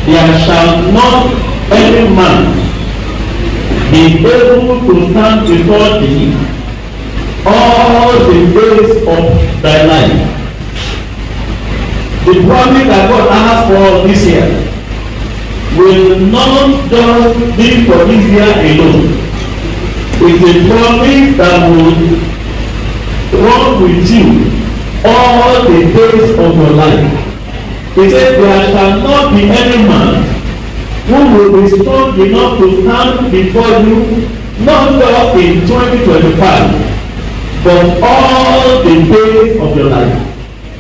there shall not any man be able to stand before thee all the days of thy life. The promise that God has for us this year will not just be for this year alone. It's a promise that will run with you all the days of your life. He said, there shall not be any man who will be strong enough to stand before you, not just in 2025, but all the days of your life.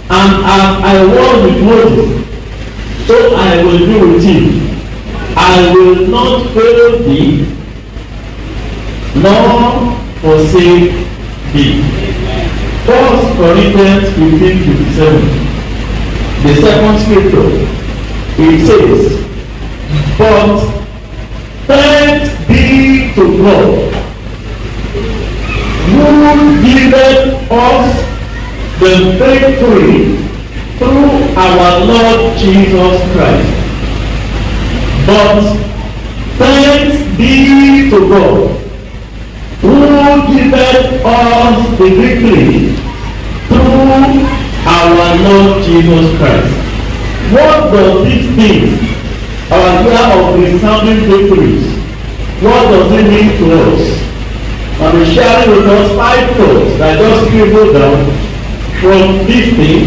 And as I was with Moses, so I will be with you. I will not fail thee, nor forsake thee. 1 Corinthians 15:57. The second scripture, it says, but thanks be to God, who giveth us the victory through our Lord Jesus Christ. But thanks be to God, who giveth us the victory through our Lord Jesus Christ. What does this mean? Our year of resounding victories. What does it mean to us? I'm sharing with us 5 thoughts that just scribbled down from this thing,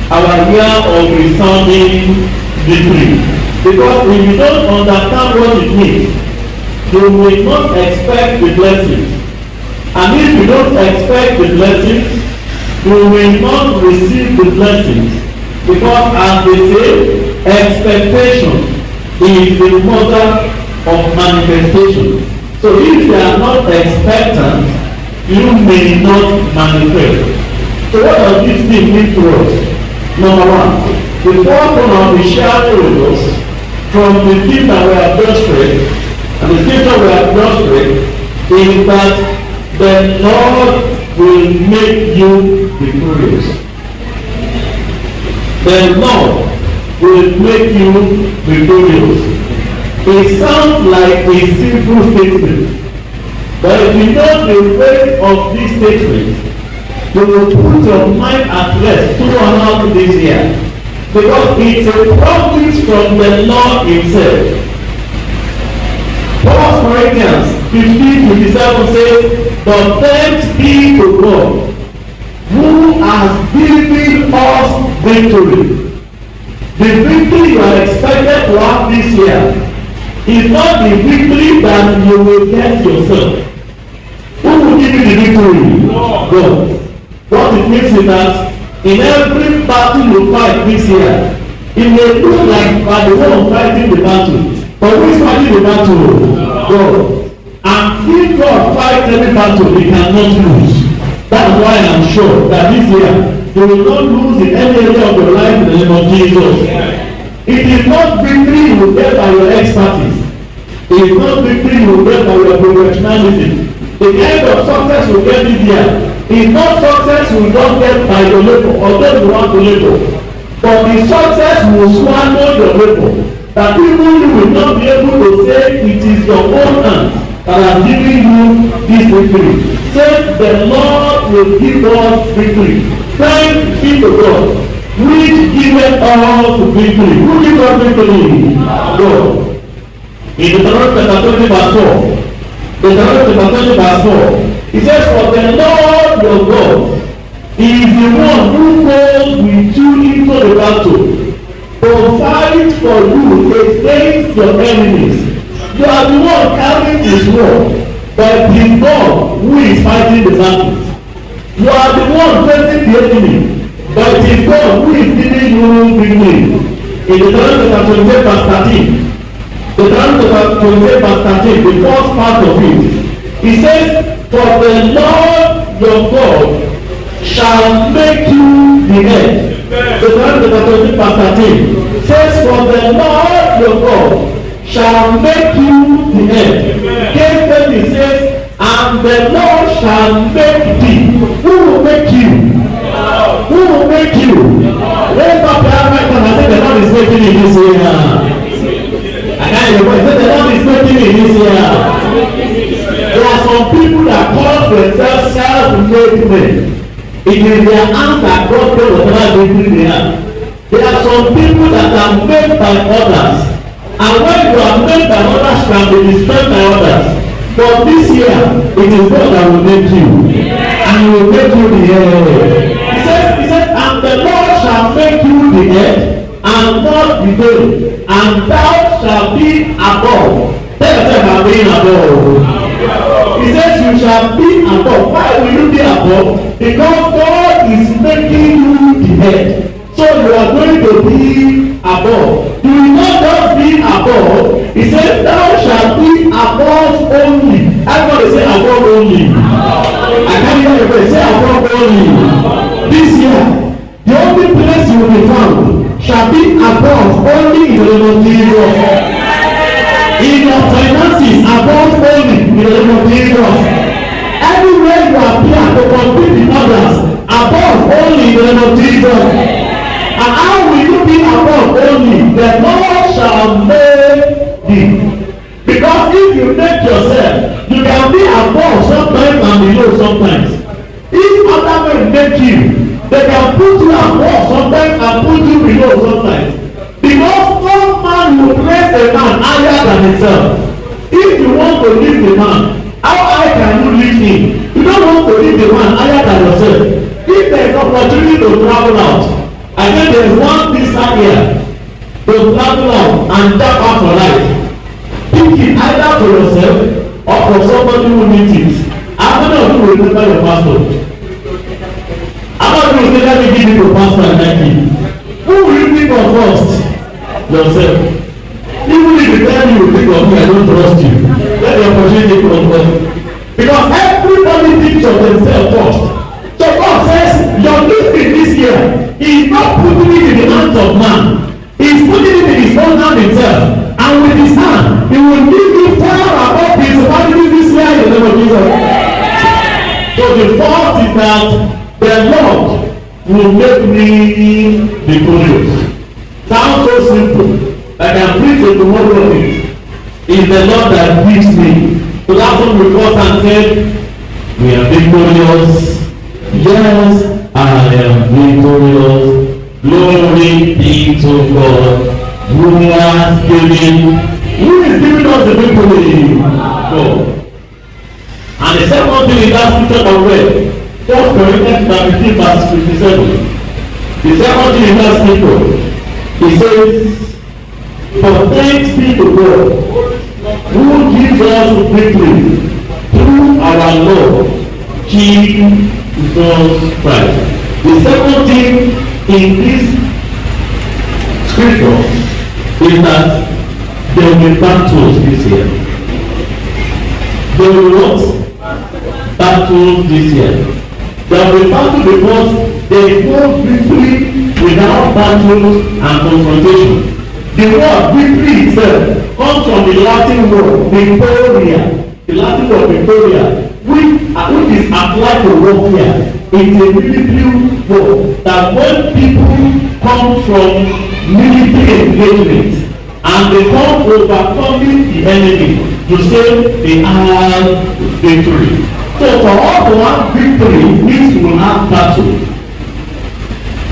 our year of resounding victory. Because if you don't understand what it means, you will not expect the blessings. And if you don't expect the blessings, you will not receive the blessings. Because as they say, expectation is the mother of manifestation. So if you are not expectant, you may not manifest. So what does this thing mean to us? Number 1, the first one I'll be sharing with us from the thing that we have just read, and the scripture we have just read, is that the Lord will make you victorious. The Lord will make you victorious. It sounds like a simple statement, but if you know the weight of this statement, you will put your mind at rest throughout this year, because it's a promise from the Lord himself. 1 Corinthians 15:57 says, but thanks be to God, who has given us victory. The victory you are expected to have this year is not the victory that you will get yourself. Who will give you the victory? God. What it means is that in every battle you fight this year, it may look like you are the one fighting the battle, but who is fighting the battle? God. And if God fights every battle, he cannot lose. That's why I am sure that this year you will not lose in any area of your life in the name of Jesus. It is not victory you will get by your expertise. It is not victory you will get by your professionalism. The kind of success you get this year is not success you don't get by your labor, although you want to labor. But the success will swallow your labor. That even you will not be able to say it is your own hand that has given you this victory. Say the Lord will give us victory. Thanks be to God, which giveth us victory. Who gives us victory? God. In Deuteronomy chapter 20 verse 4. Deuteronomy chapter 20 verse 4. It says, for the Lord your God is the one who goes with you into the battle to fight for you against your enemies. You are the one carrying this war, but it is God who is fighting the battle. You are the one facing the enemy, but it is God who is giving you victory. In Deuteronomy chapter 28 verse 13, Deuteronomy chapter 28 verse 13, the first part of it, he says, for the Lord your God shall make you the head. Deuteronomy chapter 28 verse 13 says, for the Lord your God shall make you the head. Then he says, and the Lord shall make thee. Who will make you? Who will make you? Raise up your hand right now and say, the Lord is making you this year. this year. There are some people that call themselves self-made men. It is their hands that brought them whatever victory they have. There are some people that are made by others, and when you are made by others, can be destroyed by others. But this year, it is God that will make you, and He will make you the head. He said, and the Lord shall make you the head, and not the tail, and thou shalt be above. Tell yourself, I'm being above. He says you shall be above. Why will you be above? Because God is making you the head. So you are going to be above. You will not just be above. He says thou shalt be above only. Everybody say above only. I can't hear your voice. Say above only. This year, the only place you will be found shall be above only in the name of Jesus. In your finances, above only in the name of Jesus. Everywhere you appear to compete with others, above only in the name of Jesus. And how will you be above only? The Lord shall make thee. Because if you make yourself, you can be above sometimes and below sometimes. If other men make you, they can put you above sometimes and put you below sometimes. Because no man will place a man higher than himself. If you want to lift a man, how high can you lift him? You don't want to lift a man higher than yourself. If there is opportunity to travel out, I think there is one visa here to travel out and tap out for life. Pick it either for yourself or for somebody who needs it. How many of you will remember your pastor? How many of you will say, let me give you to pastor and thank you? Who will you think of first? Yourself. Even if you tell me you think of me, I don't trust you. Let the opportunity come first. Because everybody thinks of themselves first. So God says, your gifting this year, He is not putting it in the hands of man. He is putting it in His own hand Himself. And with His hand, He will give you fire above principalities this year in the name of Jesus. So the first is that the Lord will make me victorious. Sounds so simple. I can preach a tomorrow of it. It's the Lord that gives me. So that's what we first and said, we are victorious. Yes, I am victorious. Glory be to God. Who has given? Who is giving us the victory? God. And the second thing is that scripture I read. 1 Corinthians 15 verse 57. The second thing is that scripture. He says, for thanks be to God who gives us victory through our Lord Jesus Christ. The second thing in this scripture is that there will be battles this year. There will be what? Battles this year. There will be battles because there is no victory without battles and confrontation. The word victory itself comes from the Latin word Victoria. The Latin word Victoria, which is applied to warfare. It's a military word that when people come from military engagement and they come overcoming the enemy to say they have victory. So for all to have victory means we will have battle.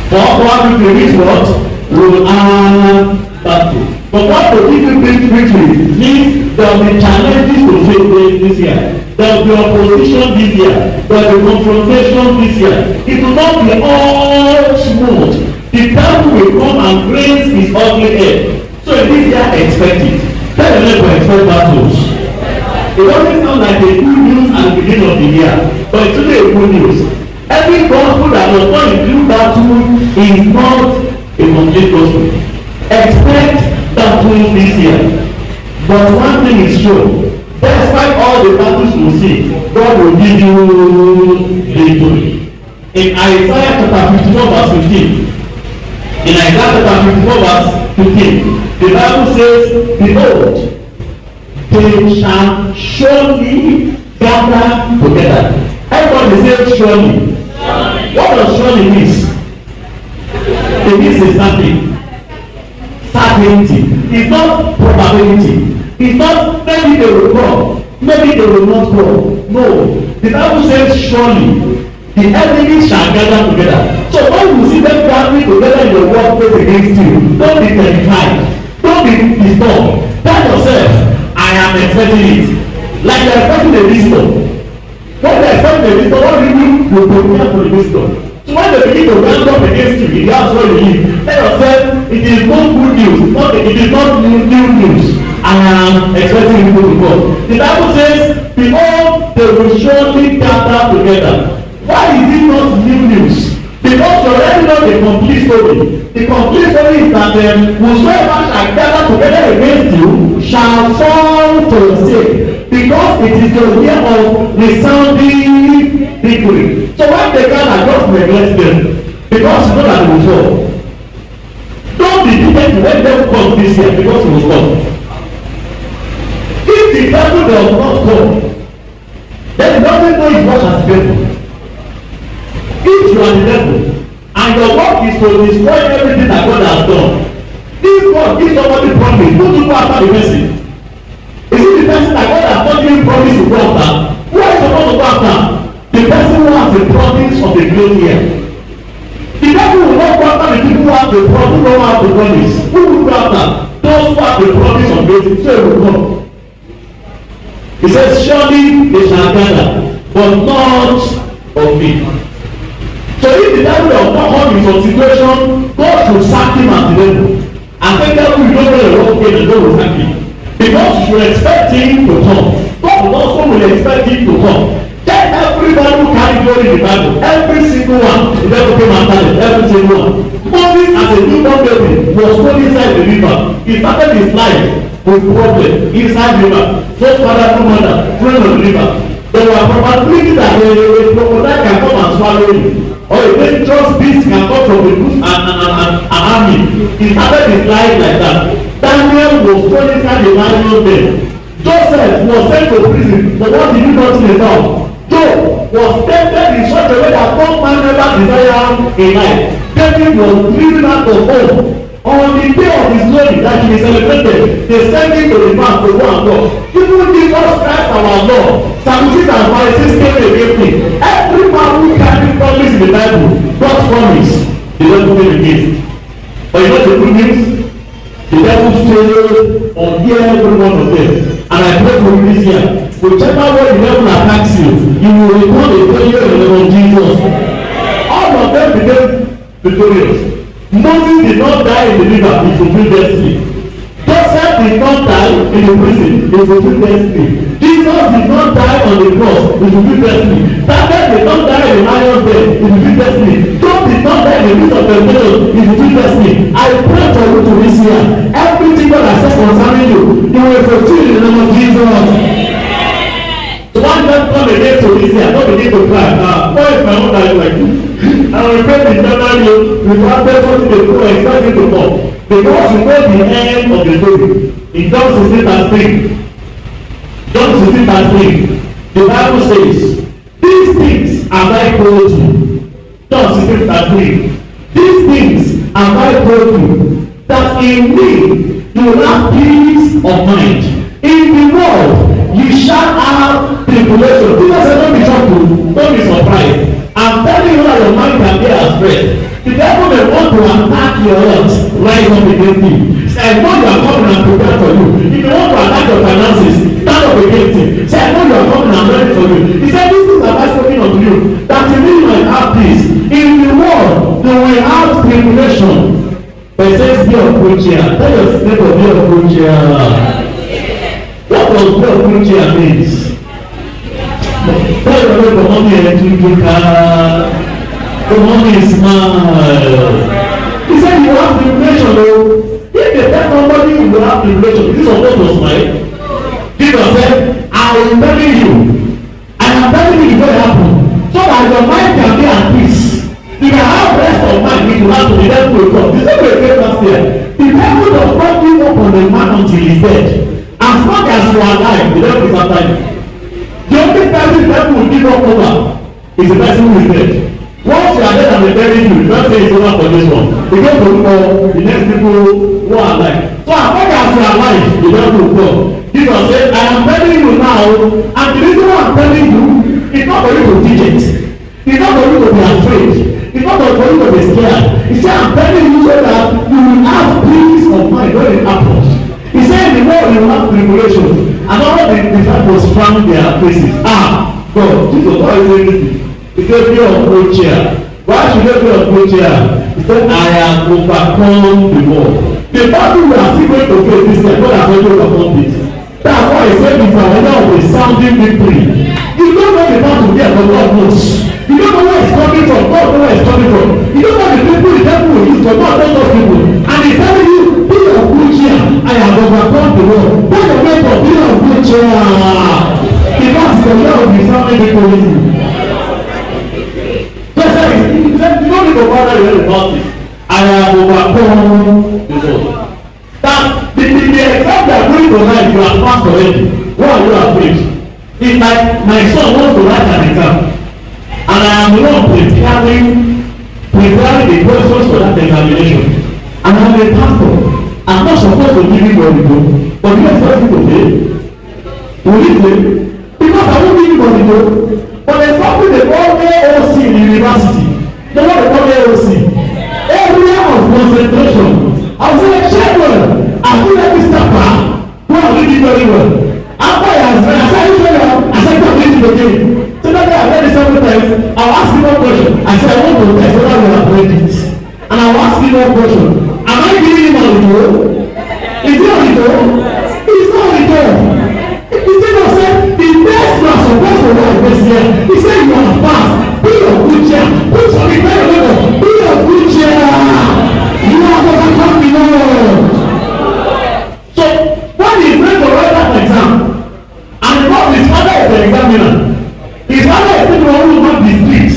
For all to have victory means what? We will have battle. But what to give you victory means there will be challenges to face this year. There will be opposition this year. There will be confrontation this year. It will not be all smooth. The devil will come and raise his ugly head. So this year expect it. Tell the neighbor expect battles. It doesn't sound like a good news at the beginning of the year, but it's really a good news. Every gospel that does not include battle is not a complete gospel. Expect battles this year. But one thing is sure, despite all the battles you see, God will give you victory. In Isaiah chapter 54 verse 15, in Isaiah chapter 54 verse 15, the Bible says, behold, they shall surely gather together. Everybody say surely. What does surely mean? It means a certainty. Certainty. It's not probability. It's not maybe they will come, maybe they will not come. No. The Bible says surely the enemies shall gather together. So when you see them gathering together in the workplace against you, don't be terrified. Don't be disturbed. Tell yourself, I am expecting it. Like you are expecting a visitor. When you are expecting a visitor, what do you do? You prepare for the visitor. So when they begin to stand up against you in the house where you live, tell yourself, it is not good news. It is not new news. I am expecting people to come. The Bible says, behold, they will surely gather together. Why is it not new news? Because you already know the complete story. The complete story is that whosoever shall gather together against you shall fall to your sake. Because it is the year of resounding victory. So when they gather, just neglect them. Because you know that they will fall. Don't be defeated when them come this year because it will come. If the devil does not come, then he doesn't know his work as devil. If you are the devil and your work is to destroy everything that God has done, if God gives somebody promise, who to go after the person? Is it the person that God has not given promise to go after? Who are you supposed to go after? The person who has the promise of the glory here. The devil will not go after the people who have the promise, who don't have the promise. Who will go after? Those who have the promise of glory. So he will come. He says, surely they shall gather, but not of me. So if the devil does not come in some situation, God should sack him as the devil. And say, devil, you don't know the wrong way, the devil will sack him. Because you should expect him to come. God also will expect him to come. Then everybody who carry glory in the Bible, every single one, the devil came after them, every single one. Moses as a newborn baby was thrown inside the river. He started his life with problem inside the river. No father, no mother, thrown on the river. There were probabilities that a crocodile can come and swallow him. Or a dangerous beast can come from the bush and army. He started his life like that. Daniel was thrown inside the lion's den. Joseph was sent to prison for what he did not know about. Job was tempted in such a way that no man never desired a life. David was driven out of home. On the day of his glory that he celebrated, they sent him to the man to go and talk. Even Jesus Christ our Lord, Sadducees and Pharisees came against him. Every man who carried promise in the Bible, God's promise, the devil came against. But you know the good news? The devil failed on every one of them. And I pray for you this year. Whichever way the devil attacks you, you will return a failure in the name of Jesus. All of them became victorious. Moses did not die in the river, he fulfilled destiny. Joseph did not die in the prison, he fulfilled destiny. Jesus did not die on the cross, he fulfilled destiny. Daniel did not die in the lion's den, he fulfilled destiny. Job did not die in the midst of temptation, he fulfilled destiny. I pray for you to this year. Everything God has said concerning you, you will fulfill in the name of Jesus. So one time come against you this year, don't begin to cry. Why is my own life like this? I will pray in January without everything they do expecting to come. Because you know the end of the story. In John 16:3. John 16:3. The Bible says, these things have I told you. John 16:3. These things have I told you, that in me you will have peace of mind. In the world you shall have tribulation. People say don't be shocked, don't be surprised. I'm telling you that your mind can be afraid. The devil may want to attack your health, rise up against him. Say, I know you are coming and prepared for you. If you want to attack your finances, stand up against him. Say, I know you are coming and ready for you. He said, these things have I spoken unto you, that in me you might have peace. In the world, you will have tribulation. But it says, be of good cheer. Tell your neighbor, be of good cheer. What does be of good cheer means? Tell your neighbor, mommy, and to you the money is smile. He said you have tribulation though. If they tell somebody you will have tribulation, this is what was mine. Jesus said, I am telling you. I am telling you it will happen. So that your mind can be at peace. You can have rest of mind if you have to the devil will come. This is what we came last year. The devil does not give up on the man until he is dead. As long as you are alive, the devil is after you. The only person the devil will give up over is the person who is dead. Once you are dead and they bury you, don't say it's over for this one. You go to the next people who are alive. So as long as you are alive, the devil will come. The said, I am telling you now, and the reason why I'm telling you is not for you to teach it. It's not for you to be afraid. It's not for you to be scared. He said, I'm telling you so that you will have peace of mind when it happens. He said, the more you have tribulation, and all the disciples found their faces. God, Jesus, why is it this? He said, be of good cheer. Why should they be of good cheer? He said, I have overcome the world. The battle we are still going to face this year, God has already overcome it. That's why he said it's another of a sounding victory. You don't know the battle there, but God knows. You don't know where it's coming from, God knows where it's coming from. You don't know the people the devil will use, but God knows those people. And he's telling you, be of good cheer. I have overcome the world. Put your weight up, be of good cheer. Because the Lord will be sounding victory. Just say, you don't need to bother your head about it. I have overcome the world. That the exam they are going to write, you have passed already. Why are you afraid? It's like my son wants to write an exam, and I am the one preparing the questions for that examination. And I am a pastor. I'm not supposed to give him money though, but you expect me to pay? Will he pay? Because I won't give him money though. But there's something they call AOC in the university. They want to call AOC. Area of concentration. I was like, Shepherd, I feel like this staffer who are reading very well. After I said, come read it again. So that I read it several times, I'll ask you one question. I said, I want to test whether you have read it. And I'll ask you one question. Am I giving him on the door? Is he on the door? He's not on the door. He did not say, the best you are supposed to write this year. He said, you have passed. Be of good cheer. Put some in very well. Be of good cheer. You have overcome the world. So when he is going to write that exam, and because his father is the examiner, his father is still the one who will not be strict,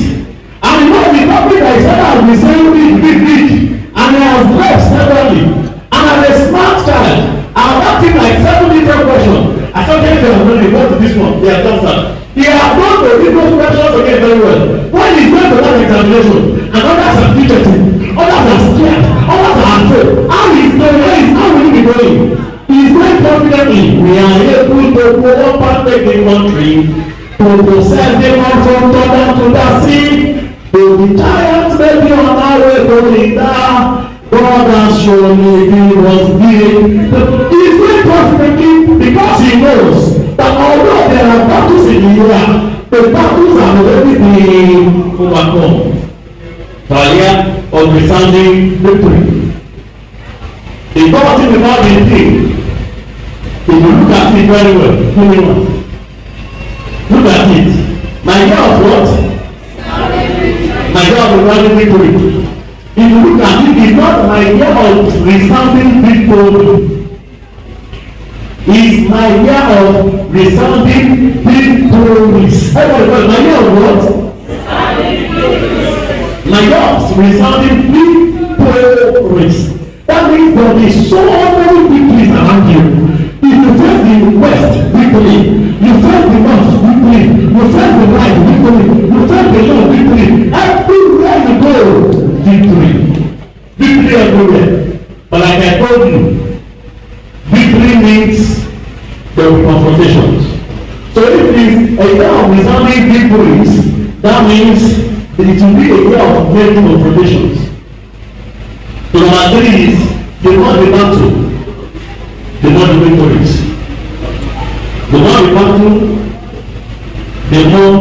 and because the topic that his father has been saying big, and he has read severally, and as a smart child, I have asked him like 7 different questions. I said, okay, they have done it. Go to this one. They have done that. He has gone to read those questions again very well. When he went to that examination, and others are fidgeting, others are scared, others are afraid. How is going? How will he be going? He is very confidently. We are able to go up and take the country, to possess the land from Jordan to the sea. Though the giants may be on our way going down, God has surely given us gift. He is very confidently because he knows that although there are battles in the air, the battles have already been overcome. Failure of resounding victory. The God thing about the thing, if you look at it very well, look at it. My year of what? My year of resounding victory. If you look at it, it's not my year of resounding victory. It's my year of resounding victories. Everybody, my year of what? My year of resounding victories. That means there will be so many victories around you. If you face the west victory, you face the north victory, you face the right victory, you face the north victory. Everywhere you go, victory. Victory everywhere. But like I told you, victory means there will be confrontations. So if it is a year of resounding victories, that means it will be a year of many confrontations. So number 3 is the more the battle, the more the victories. The more the battle, the more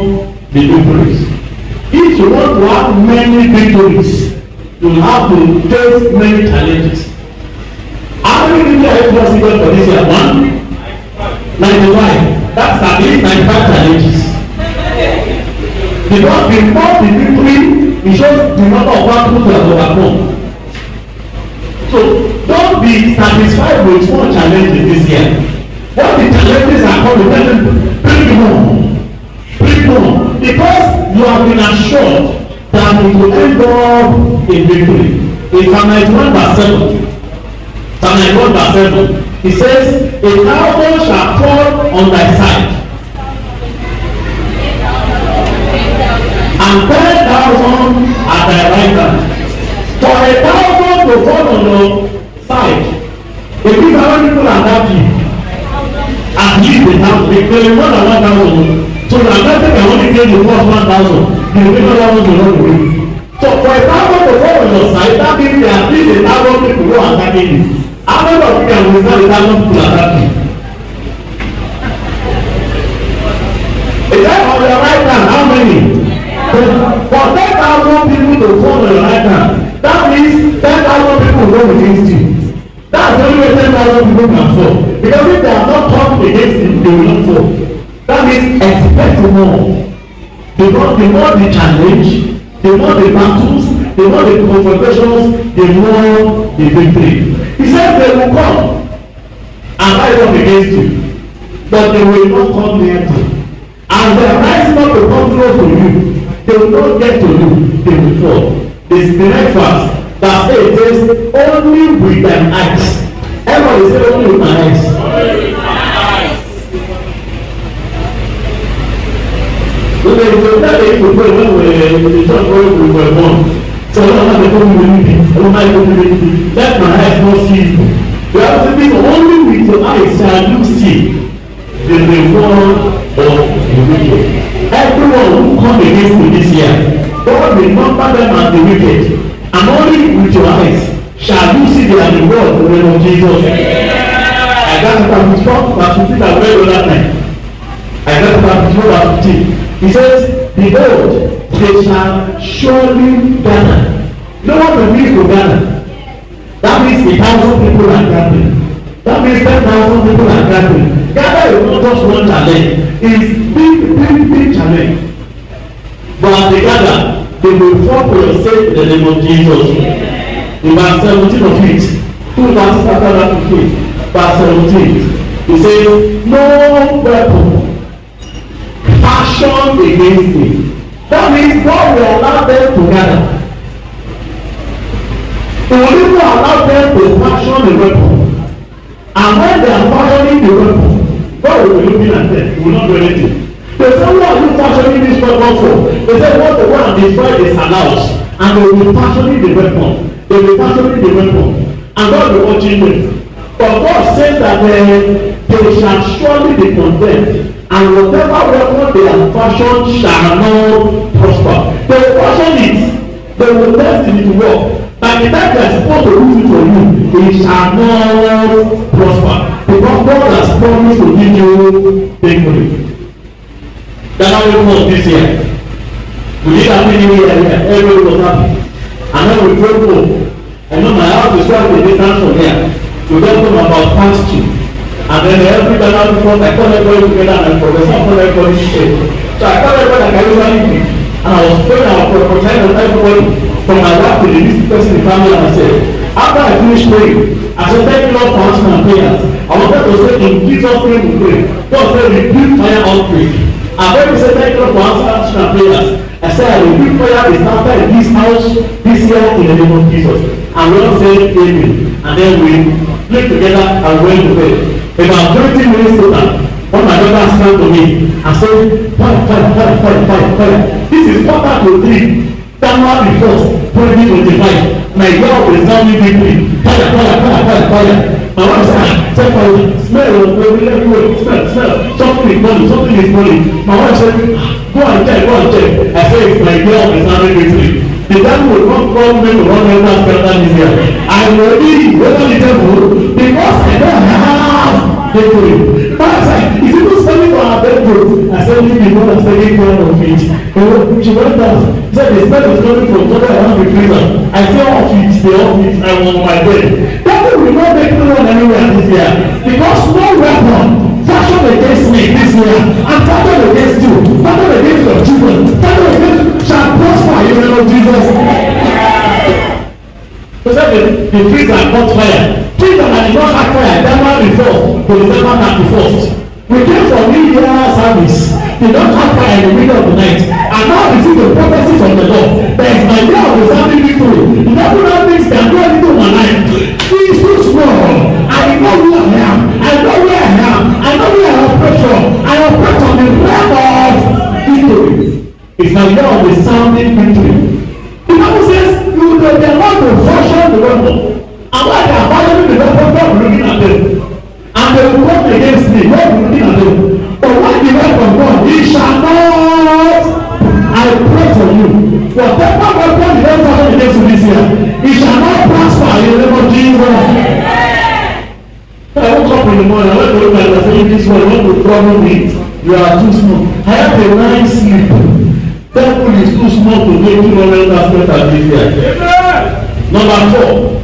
the victories. If you want to have many victories, you have to face many challenges. How many people are you considered for this year? 95. That's at least 95 challenges. Because the more the victory, it shows the number of battles you have overcome. So don't be satisfied with small challenges this year. What the challenges are coming, bring more. Bring more. Because you have been assured that it will end up in victory. In Psalm 91 verse 7. Psalm 91 verse 7. It says, 1,000 shall fall on thy side, and 10,000 at thy right hand. For 1,000 to fall on your side, it means how many people are happy? At will be more than 1,000. So the American can only get the first 1,000. The remaining ones will not win. So for a thousand to fall on your side, that means there are at least 1,000 people who are attacking you. How many of you can withstand 1,000 people attacking? Is that on your right hand? How many? For 10,000 people to fall on your right hand, that means 10,000 people will go against you. That's the only way 10,000 people can fall. Because if they are not talking against you, they will not fall. That means expect more. Because the more the challenge, the more the battles, the more the confrontations, the more the victory. He says they will come and rise up against you, but they will not come near you. And they are rising up to come close to you. They will not get to you, they will fall. This is the next verse. Verse 8 says, only with them eyes. Everybody say, only with my eyes. Only with my eyes. When they were telling you when we talk when we were born, so I don't have to come with me. I don't have to come with me. Let my eyes not see you. You have to be only with your eyes shall you see the reward of the wicked. Everyone who come against me this year, God will number them as the wicked. And only with your eyes shall you see their reward in the name of Jesus. I got to verse 15 I read the other time. I got to verse 15. He says, behold, they shall surely gather. No one will need to gather. That means 1,000 people are gathering. That means 10,000 people are gathering. Gather is not just one challenge. It's big challenge. But as they gather, they will fall for your sake in the name of Jesus. In verse 17 of it, 2 verses after that 15, verse 17, he says, no weapon fashioned against me. That means God will allow them to gather. He will even allow them to fashion a weapon. And when they are fashioning the weapon, God will be looking at them. He will not do anything. They say, what are you fashioning this weapon for? They say, what the one destroy is house. And they will be fashioning the weapon. They will be fashioning the weapon. And God will be watching them. But God says that they shall surely be condemned. And whatever weapon they have fashioned shall not prosper. They will fashion it. They will test it to work. By the time they are supposed to use it for you, it shall not prosper. Because God has promised to give you victory. That's how it was this year. We did happy new year here. Everybody was happy. And then we drove home. I know my house is quite a distance from here. We got home about past 2. And then every time I before I call everybody together and I progress, I call everybody shit. So I call everybody like I usually do. And I was praying, I was prophesying to everybody from my wife to the least person in the family, and I said, after I finished praying, I said, thank you Lord for answering my prayers. I wanted to say, in Jesus' name we pray. God said, rebuke fire outbreak. And when we said, thank you Lord for answering my prayers, I said, I rebuke fire is after in this house this year in the name of Jesus. And we all said, amen. And then we played together and went to bed. About 20 minutes later, when my daughter came to me and said, fire. This is 2:45. January 1st, 2025. My God will sound me deeply. Fire. My wife said, smell, smell. Something is burning. My wife said, go and check. I said, my God will sound me deeply. The devil will not call me to run over Spartan this year. I am ready, whether the devil, because I don't have victory. But I said, is it not standing for our bedroom? I said, you people are standing for our feet. She went down. She said, the smell is coming from somewhere around the freezer. I said, off it. I was on my bed. Devil will not make me run anywhere this year. Because no weapon fashioned against me this year, and fashioned against you, fashioned against your children, fashioned against you, shall prosper in the name of Jesus. So said the freezer caught fire. Freezer that did not have fire, January 4th to December 31st. We came from New Year service. They don't have fire in the middle of the night. And now we see the prophecies of the Lord. There is my year of resounding victory. The natural things can do anything in my life. He is too small. I know who I am. I know where I am. I know where I operate from. I operate on the realm of victory. It's my year of resounding victory. The Bible says they want to fashion the weapon. And while they are fashioning the weapon, God will looking at them. And they will come against me. God will looking at them. But when for you. Whatever weapon the devil has against you this year, it shall not prosper in the name of Jesus. I woke up in the morning, I went to look at it, I said, this one, what will trouble me? You are too small. I have a nice sleep. Devil is too small to make 200 aspects of this year. Number 4.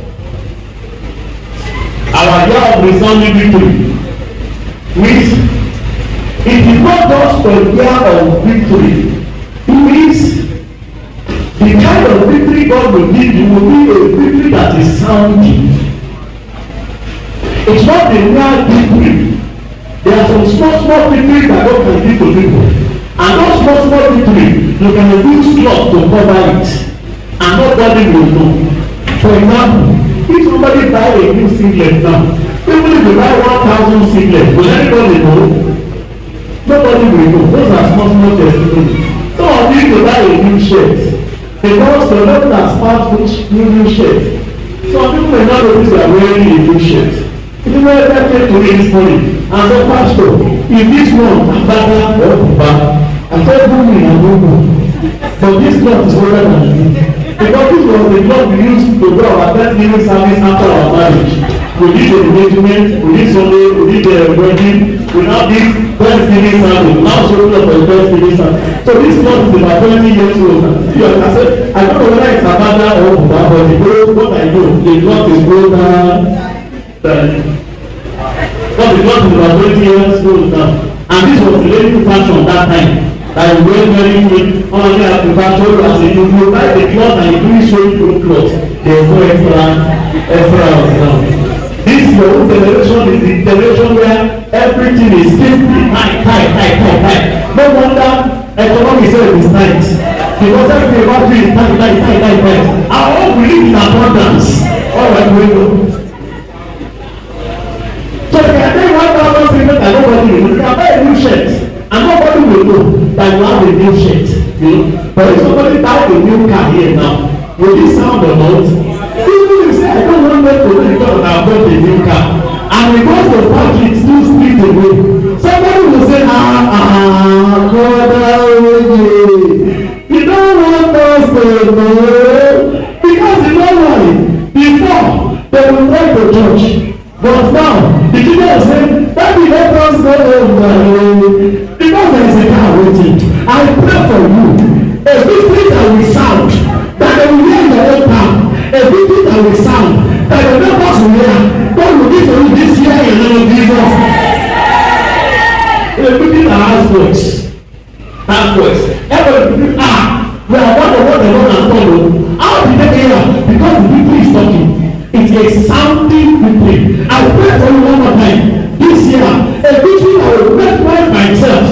Our year of resounding victory means it is not just a year of victory. It means the kind of victory God will give you will be a victory that is sounding. It's not a real victory. There are some small victories that God can give to people. And those small victory, you can use cloth to cover it. And nobody will know. For example, if somebody buy a new singlet now, even if you buy 1,000 singlets, will anybody know? Nobody will know. Those are small testimonies. Some of you will buy a new shirt because the Lord has passed which new shirt. Some people may not notice they are wearing a new shirt. If you wear that shirt to me this morning and say, Pastor, if this one Abada or Buba, I said, Bumi and Bubu, but this cloth is older than me. Because this was the cloth we used to do our Thanksgiving service after our marriage. We did the engagement, we did Sunday, we did the wedding, we now did Thanksgiving service, we now show up for the Thanksgiving service. So this cloth is about 20 years old. I said, I don't know whether it's Abada or Buba, but the cloth, what I know, the cloth is older than, because the cloth is about 20 years old now. And this was the lady fashion that time. That you wear very good, only have to fashion as if you buy the cloth and you finish showing good clothes. There is no extra now. This your own generation is the generation where everything is tight. No wonder economy sales is tight. Because everything about you is tight. Our own believe in abundance. Alright, we go. So if you are doing 1,000 single and nobody will know, you can buy a new shirt. And nobody will know that you have a new shirt, you know. But if somebody buy a new car here now, will this sound or not? People will say, I don't want them to know because I bought a new car. And because the factory is 2 streets away, somebody will say, God, you don't want us to know. Because you know why? Before, they will go to church. But now, the children are saying, Daddy, let us go home. Because there is a car waiting. I pray for you. A victory that will sound, that they will hear in your own town. A victory that will sound, that the neighbors will hear. God will give to you this year in the name of Jesus. A victory that has voice. Everybody, we are one of what the Lord has done. How did they hear? Because the victory is talking. It's a sounding victory. I pray for you one more time. This year, a victory that will make life by itself,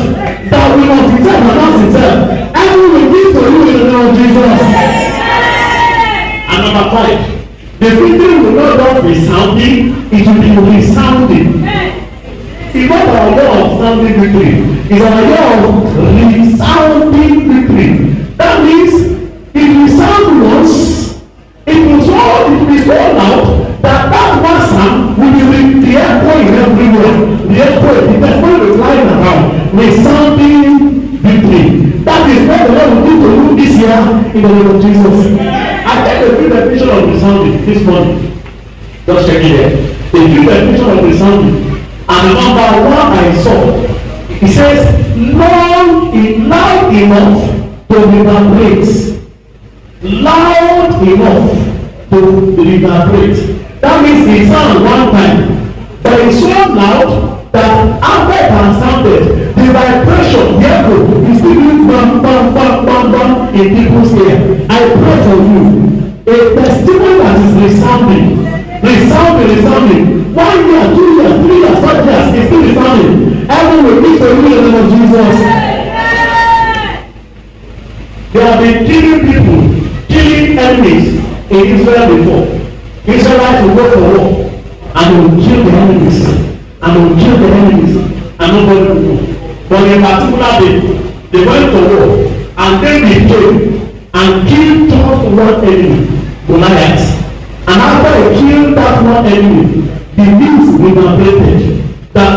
that will not itself announce itself. Heaven will give to you in the name of Jesus. And number 5, the victory will not just be sounding, it will be resounding. It's not our year of sounding victory. It's our year of resounding victory. That means it will sound once. It will be so loud that one sound will be the echo in everywhere. The echo, the testimony will fly around. Resounding victory. That is what the Lord will do to you this year in the name of Jesus. I take a few definition of resounding this morning. Just check it there. A few definition of resounding. And number 1 I saw. He says, loud enough to reverberate. Loud enough to reverberate. That means it sounds one time, but it's so loud that after it has sounded, the vibration, the echo, is still doing bam in people's ear. I pray for you a testimony that is resounding. 1 year, 2 years, 3 years, 5 years, it's still resounding. Heaven will give to you in the name of Jesus. They have been killing enemies in Israel before. Israelites will go for war and they will kill the enemies and nobody will know. But in a particular day, they went to war and then they came and killed just one enemy, Goliath. And after they killed that one enemy, the news reverberated that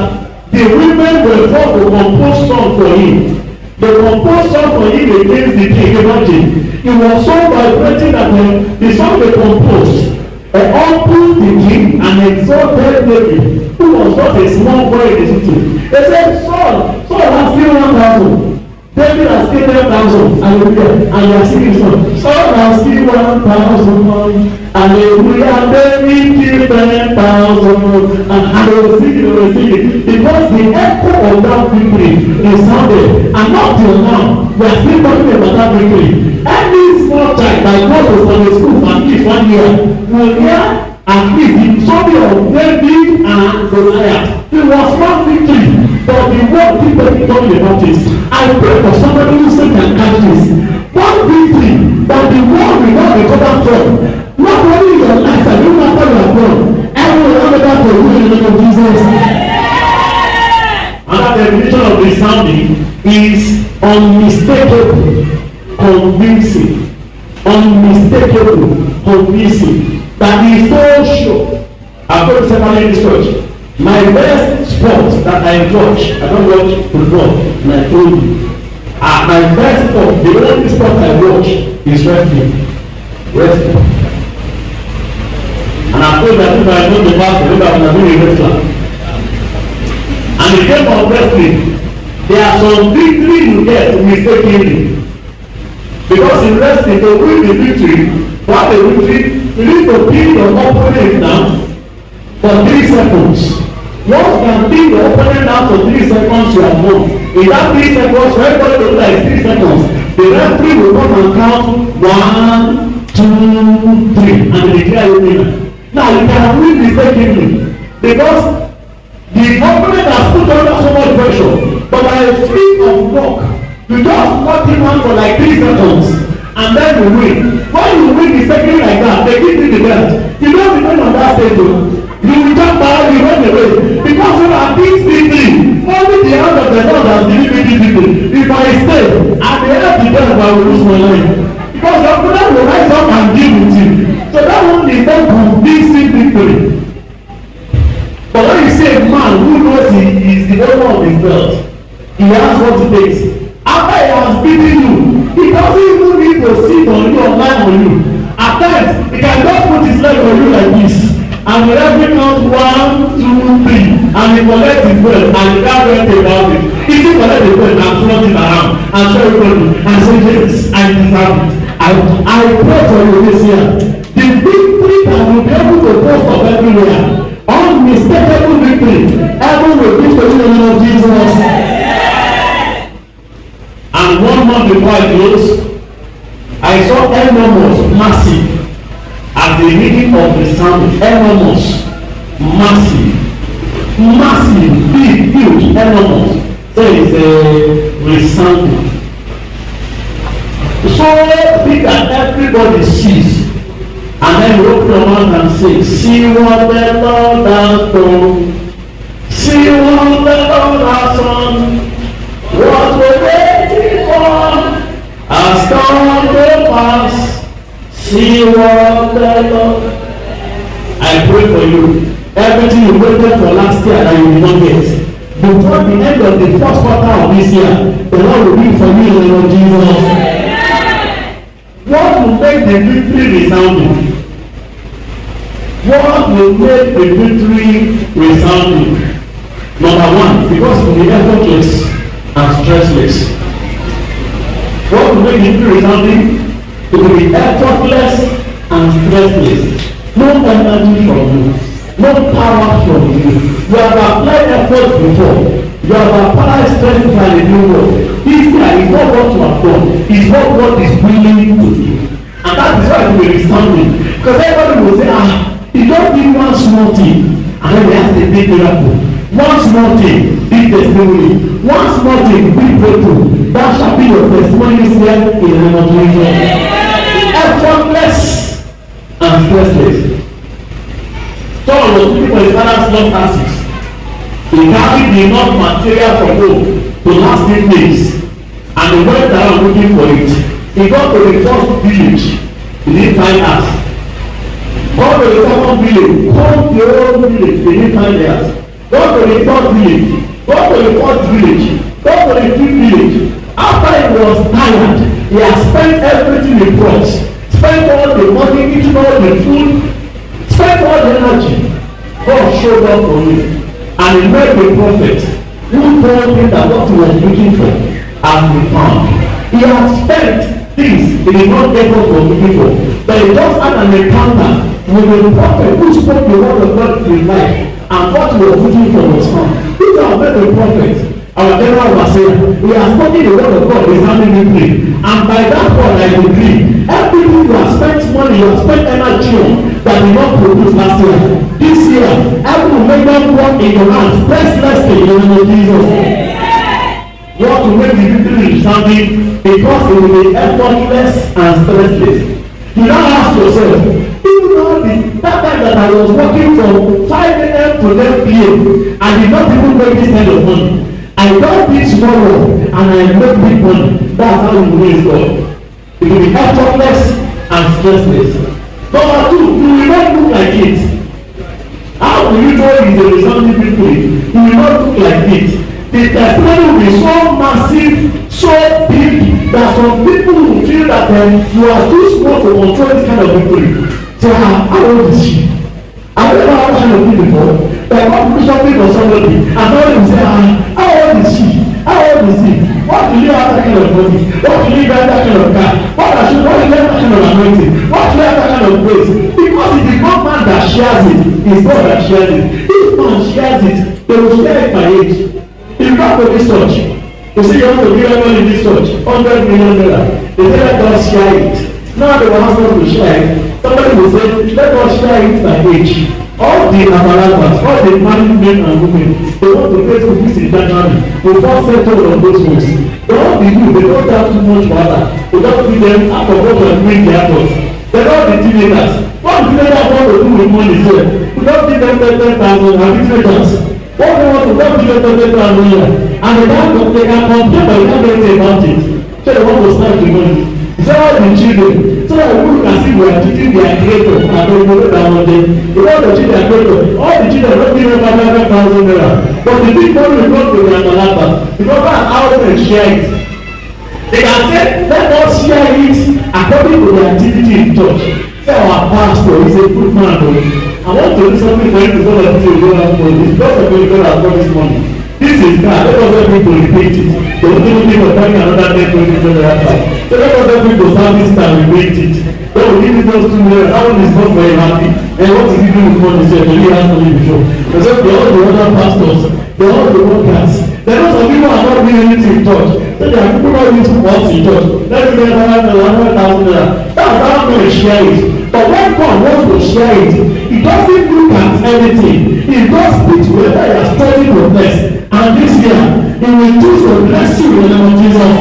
the women were forced to compose song for him. They composed come for him against the king. Imagine. He was so vibrating that the song they composed humbled the king and exalted David, who was just a small boy in the city. They said, Saul has killed 1,000. David has killed 10,000. Hallelujah. And you are singing song. Saul has killed 1,000. Hallelujah. David killed 10,000. And they were singing. Because the echo of that victory is sounded. And up till now, we are still talking about that victory. Any small child that goes to Sunday school for at least 1 year will hear at least the story of David and Goliath. It was not victory, but the word people talking about it. I pray for somebody who still can catch this. One victory that the world will not recover from. Not only in your life, but even after you are gone. Everyone will have that for you in the name of Jesus. Another definition of resounding is unmistakable, convincing. Unmistakable, convincing. That is so sure. I've got to say in this church. My best sport that I watch, I don't watch football, and I told you. My best sport, the only sport I watch is wrestling. Wrestling. And I told that if I know the pastor, maybe I will be a wrestler. And the game of wrestling, there are some victory you get mistakenly. Because in wrestling, to win the victory, what the victory, you need to pin your opponent down for 3 seconds. Once you can pin your opponent down for 3 seconds, you have won. In that 3 seconds, everybody will like 3 seconds. The referee will come and count 1, 2, 3, and declare you winner. Now you can win mistakenly because the opponent has put under so much pressure, but by a flick of luck, you just knock him out for like 3 seconds. And then you win. When you win mistakenly like that, they give you the belt. You don't remain on that stage. You will jump out, you run away. Because when I beat victory, only the hand of the Lord has given me this victory. If I stay, at the end of the day, I will lose my life. Because your brother will rise up and deal with you. So that one is not convincing victory. But when you say a man who knows he is the owner of his belt, he has what it takes. After he has beaten you, he doesn't even need to sit on you or lie on you. At times, he can just put his leg on you like this. And the referee count 1, 2, 3. And he collects his belt and he can't do anything about it. He still collects the belt and flaunt it around and show everybody and say, yes, I deserve it. I pray for you this year. The victory that will be able to post up everywhere. Unmistakable victory. Everyone will give to you in the name of Jesus. And 1 month before I close, I saw enormous, massive, at the beginning of the sound, enormous, massive, big, huge, enormous. So it's a resounding. So big that everybody sees. And then you open your mouth and say, see what the Lord has done. See what the Lord has done. What we're waiting for has come to pass. See what the Lord. I pray for you. Everything you waited for last year that you did not get. Before the end of the first quarter of this year, the Lord will be for you in the name of Jesus. What will make the victory resounding? What will make the victory resounding? Number 1, because it will be effortless and stressless. What will make the victory resounding? It will be effortless and stressless. No energy from you, no power from you. You have applied effort before. You have applied strength by the new world. This year is not what you have done, it's what God is willing to do. And that is why it will be resounding. Because everybody will say, he just did one small thing, and then he has a big miracle. One small thing, big testimony. One small thing, big breakthrough. That shall be your testimony this year in the name of Jesus. Effortless and stressless. Saul was looking for his father's lost asses. He carried enough material from home to last 10 days. And he went around looking for it. He got to the first village. He didn't find us. Go to the second village. Come to the old village. They didn't find us. Go to the third village. Go to the fourth village. Go to the fifth village. After he was tired, he had spent everything he brought, spent all the money, eating all the food, spent all the energy. God showed up for him, and he met the prophet who told him that what he was looking for has been found. He had spent things he did not get what he was looking for, but he just had an encounter with the prophet who spoke the word of God to his life, and what he was looking for was found. These are met the prophet. Our general was saying, we are studying the word of God examining, and by that word I agree, everything you have spent money, you have spent energy on that did not produce last year, this year, every will make them work in your hands, press less in the name of Jesus. You want to make the victory resounding because it will be effortless and stressless. You now ask yourself, even though that time that I was working from 5 a.m. to 11 p.m. I did not even make this kind of money. I don't teach tomorrow and I make big money. That's how you raise God. It will be effortless and stressless. Number 2, you will not look like it. How will you know it's a resounding victory? You will not look like it. The testimony will be so massive, so big that some people will feel that you are too small to control this kind of victory. Say, how old is she? Have you ever had that kind of thing before? Like what do something for somebody and somebody will say, how old is she? How old is he? What do you have that kind of body? What do you have that kind of car? What do you have that kind of anointing? What do you have that kind of grace? Because it is not man that shares it, it's God that shares it. If man shares it, they will share it by age. If you come to this church, you say you want to give everyone in this church $100 million. They say let us share it. Now they will ask us to share it. Somebody will say let us share it by age. All the apparatus, all the married men and women, they want to pay school fees in January. They don't settle on those ones. They don't be new, they don't have too much water. They don't give them out of what they bring their thoughts. They don't be teenagers. What the teenagers want to do with money sef? We don't give them 10,000 and teenagers. What they want to don't give them 10,000 here. And they can compare but they can't get about it. So they want to start the money. It's all the children. So that people can see we are teaching their creator and they will know that one day. They want to teach their creator. All the children don't give them 500,000 naira. But the big money will go to their malata. Because that's how they share it. They can say, let us share it according to the activity in church. Say our pastor is a good man. I want to do something for him to go and do a good money. It's because of him God has got this money. This is God. Let us help people repeat it. They will even think of buying another 10, 20 naira. So let us help people service it and repeat it. They will give you those 2 naira. That one is not very happy. And what is he doing with money? He really has money before. Because they all the other pastors, they all the workers. There are some people who are not doing anything in church. So there are people who are using once in church. Let me get 100,000 naira. That's how I'm going to share it. But when God wants to share it, he doesn't look at anything. He just picks whether you are studying your best. And this year, he will choose to bless you in the name of Jesus.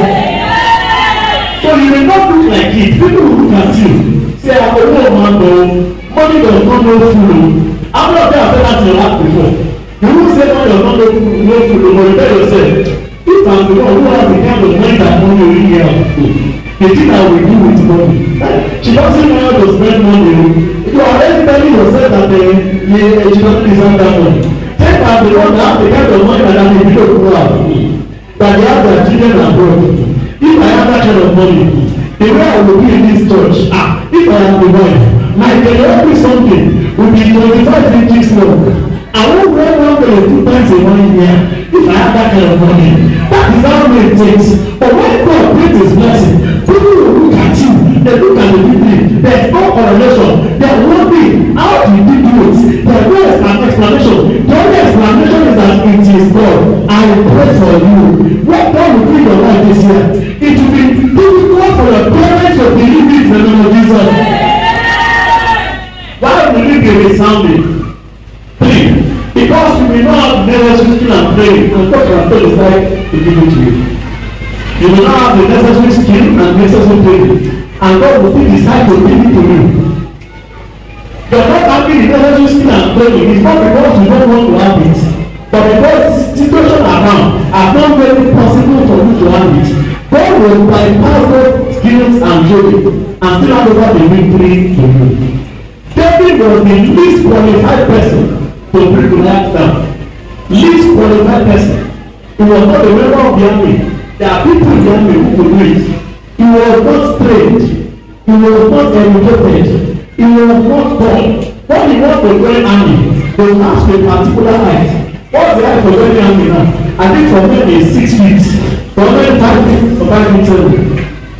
So you may not look like it. People will look at you. Say, I'm a poor man, though. Money does not know food. How many of you have said that to your life before? You won't say money does not know food, but you tell yourself, if I'm the one who has the kind of money that money will hear of food, the thing I will do with money. She doesn't know how to spend money. You are already telling yourself that she doesn't deserve that money. Take out the one that have the kind of money that I need to go out of me. That they have their children abroad. If I have that kind of money, the way I will be in this church, if I am the wife, my every something will be 25 inches long. I won't wear 1 times in 1 year if I have that kind of money. That is how it takes. But when God brings his blessing, people will look at you. They look at the people. There's no correlation. There won't be. How did you do it? There is an explanation. The only explanation is that it is God. I pray for you. What God will do in your life this year, it will be difficult for your parents to believe it in the name of Jesus. Why will you be resounding? 3. Because you may not have necessary skill and training, and God can still decide to give it to you. You may not have the necessary skill and necessary training, and God will still decide to give it to you. You are not having the necessary skill and training. It's not because you don't want to have it, but because situation around are not very possible for you to have it. God will bypass those skills and training and still hand over the victory to you. David was the least qualified person to bring the life down. Least qualified person. He was not a member of the army. He There are people in the army who could do it. He was not trained. He was not educated. He was not born. When he wants to join army, they will ask for a particular height. What's the height for joining army now? I think for men is 6 feet. For men 5 feet or 5 feet 7.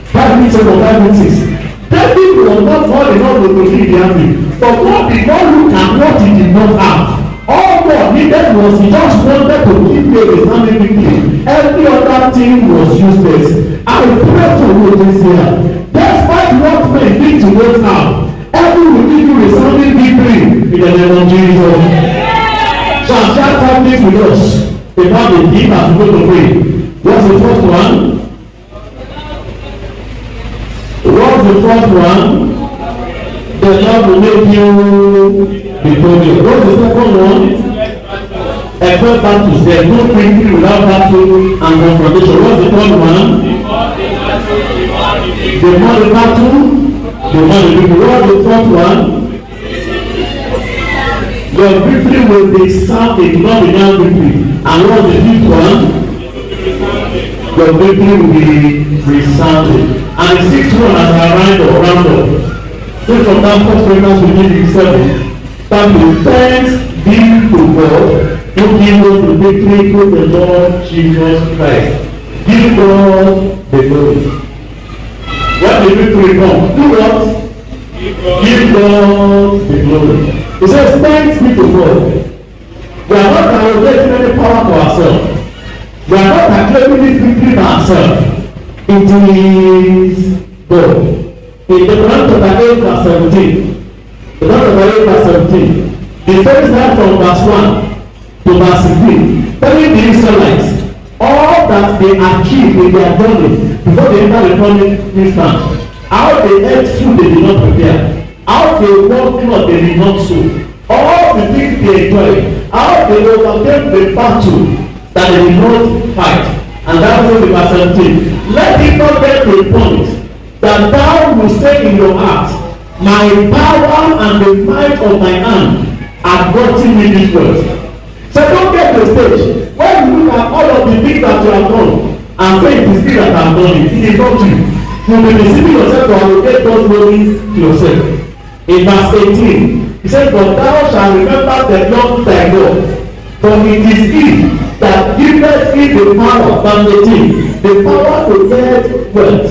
5 feet 7 or 5 feet 6. David was not born enough to lead the army. But God did not look at what he did not have. All God needed was he just wanted to give you a resounding victory. Every other thing was useless. I pray for you this year. Despite what men think to wait now, heaven will give you resounding victory in the name of Jesus. So I'm just talking this with us about the gift as we go to pray. What's the first one? What's the first one? The Lord will make you victorious. What's the second one? Expect battles. There is no victory without battle and confrontation. What's the third one? The more the battle, the more the victory. What's the fourth one? Your victory will be sounded, not without victory. And what's the fifth one? Your victory will be resounded. And the sixth one, as I round up. So from that first Corinthians 15:7, that the thanks be to God who gives us the victory through the Lord Jesus Christ. Give God the glory. When the victory comes, do what? Give God the glory. He says, thanks be to God. We are not arrogating any power to ourselves. We are not acclaiming this victory by ourselves. It is God. In the Deuteronomy chapter 8 verse 17, Deuteronomy 8 verse 17, the story starts from verse 1 to verse 16, telling the Israelites all that they achieved in their journey before they enter the promised land. How they ate food they did not prepare, how they wore cloth they did not sew, all the things they enjoyed, how they overcame the battle that they did not fight. And that was in verse 17. Let it not get to a point that thou will say in your heart, my power and the might of my hand have gotten me this wealth. So don't get to a stage when you look at all of the things that you have done and say it is me that have done it. It is not you. You will be deceiving yourself to allocate God's glory to yourself. In verse 18, he said, but thou shalt remember the Lord thy God, for it is he that giveth thee the power, verse 18, the power to get wealth.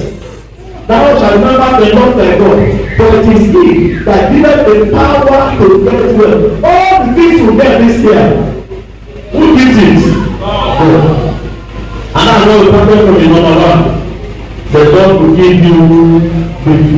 Thou shalt remember the Lord thy God, for it is he that giveth the power to get wealth. All the things you get this year, who gives it? God. And that's why we started from the number one. The Lord will give you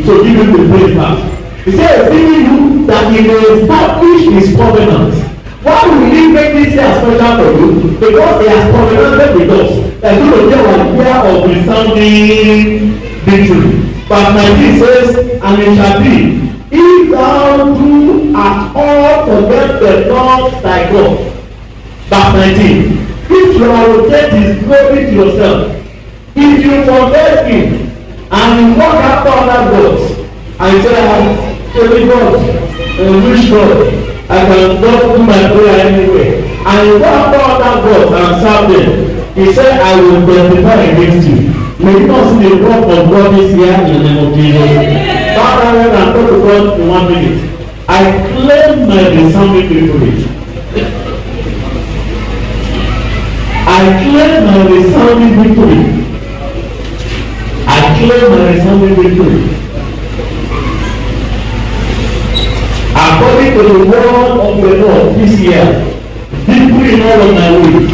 so give you the praise back. He says, giving you that he may establish his covenant. Why will he make this year special for you? Because he has covenanted with us. That's going to be our year of resounding victory. Verse 19 says, and it shall be, if thou do at all forget the Lord thy God. Verse 19, if you allocate his glory to yourself, if you forget him and you walk after other gods, and you say, I am God, which God? I can not do my prayer anyway. And you go after other gods and serve them. He said, I will testify against you. May you not see the work of God this year in the name of Jesus. Father, when I talk to God in 1 minute, I claim my resounding victory. I claim my resounding victory. I claim my resounding victory. According to the word of the Lord this year, victory in all of my ways.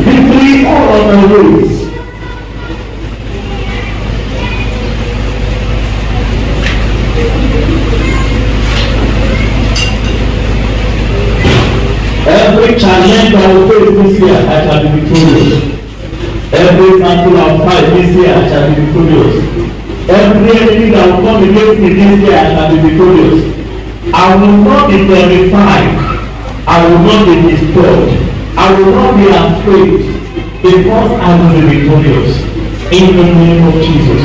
Victory in all of my ways. Every challenge I will face this year, I shall be victorious. Every battle I will fight this year, I shall be victorious. Every enemy that will come against me this year, I shall be victorious. I will not be terrified. I will not be disturbed. I will not be afraid, because I will be victorious. In the name of Jesus.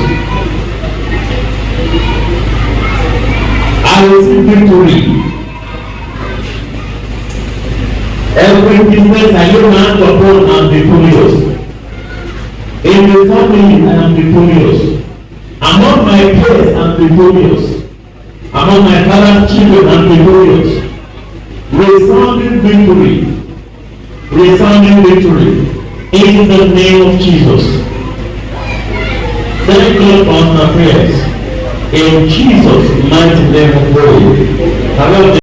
I will see victory. Every business I lay my hand upon, I am victorious. family, I am victorious. Among my peers, I am victorious. Among my father's children, I am victorious. Resounding victory. Resounding victory. In the name of Jesus. Thank God for our prayers. In Jesus' mighty name of prayer.